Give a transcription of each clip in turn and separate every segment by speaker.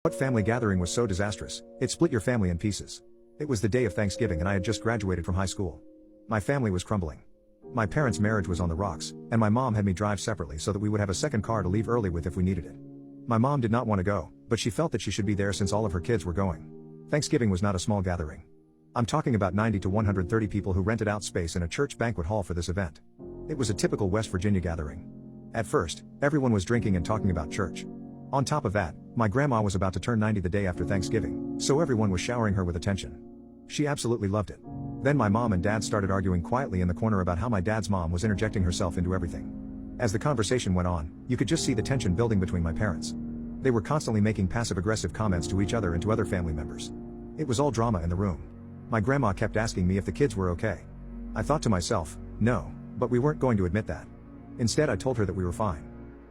Speaker 1: What family gathering was so disastrous? It split your family in pieces. It was the day of Thanksgiving and I had just graduated from high school. My family was crumbling. My parents' marriage was on the rocks, and my mom had me drive separately so that we would have a second car to leave early with if we needed it. My mom did not want to go, but she felt that she should be there since all of her kids were going. Thanksgiving was not a small gathering. I'm talking about 90 to 130 people who rented out space in a church banquet hall for this event. It was a typical West Virginia gathering. At first, everyone was drinking and talking about church. On top of that, my grandma was about to turn 90 the day after Thanksgiving, so everyone was showering her with attention. She absolutely loved it. Then my mom and dad started arguing quietly in the corner about how my dad's mom was interjecting herself into everything. As the conversation went on, you could just see the tension building between my parents. They were constantly making passive-aggressive comments to each other and to other family members. It was all drama in the room. My grandma kept asking me if the kids were okay. I thought to myself, no, but we weren't going to admit that. Instead, I told her that we were fine.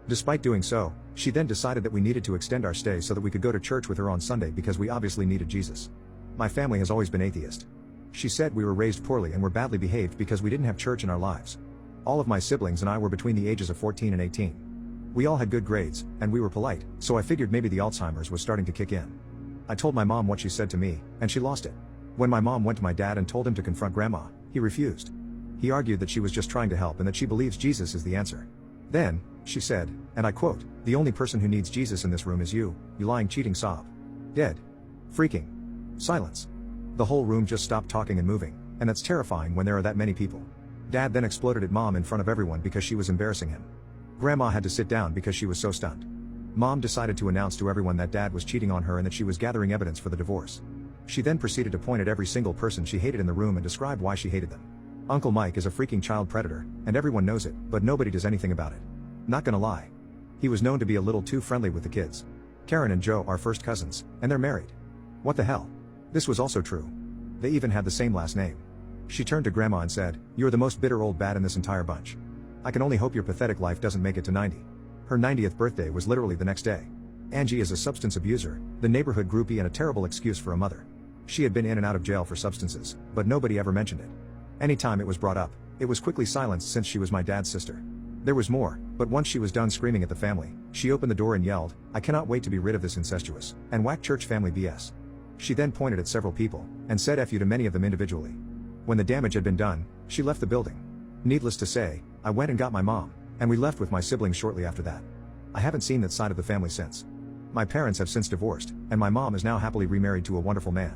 Speaker 1: Despite doing so, she then decided that we needed to extend our stay so that we could go to church with her on Sunday because we obviously needed Jesus. My family has always been atheist. She said we were raised poorly and were badly behaved because we didn't have church in our lives. All of my siblings and I were between the ages of 14 and 18. We all had good grades, and we were polite, so I figured maybe the Alzheimer's was starting to kick in. I told my mom what she said to me, and she lost it. When my mom went to my dad and told him to confront Grandma, he refused. He argued that she was just trying to help and that she believes Jesus is the answer. Then, she said, and I quote, "The only person who needs Jesus in this room is you lying cheating sob." Dead. Freaking. Silence. The whole room just stopped talking and moving, and that's terrifying when there are that many people. Dad then exploded at Mom in front of everyone because she was embarrassing him. Grandma had to sit down because she was so stunned. Mom decided to announce to everyone that Dad was cheating on her and that she was gathering evidence for the divorce. She then proceeded to point at every single person she hated in the room and describe why she hated them. Uncle Mike is a freaking child predator, and everyone knows it, but nobody does anything about it. Not gonna lie. He was known to be a little too friendly with the kids. Karen and Joe are first cousins, and they're married. What the hell? This was also true. They even had the same last name. She turned to Grandma and said, "You're the most bitter old bat in this entire bunch. I can only hope your pathetic life doesn't make it to 90. Her 90th birthday was literally the next day. Angie is a substance abuser, the neighborhood groupie, and a terrible excuse for a mother. She had been in and out of jail for substances, but nobody ever mentioned it. Anytime it was brought up, it was quickly silenced since she was my dad's sister. There was more, but once she was done screaming at the family, she opened the door and yelled, 'I cannot wait to be rid of this incestuous and whack church family BS.' She then pointed at several people, and said F you to many of them individually. When the damage had been done, she left the building. Needless to say, I went and got my mom, and we left with my siblings shortly after that. I haven't seen that side of the family since. My parents have since divorced, and my mom is now happily remarried to a wonderful man.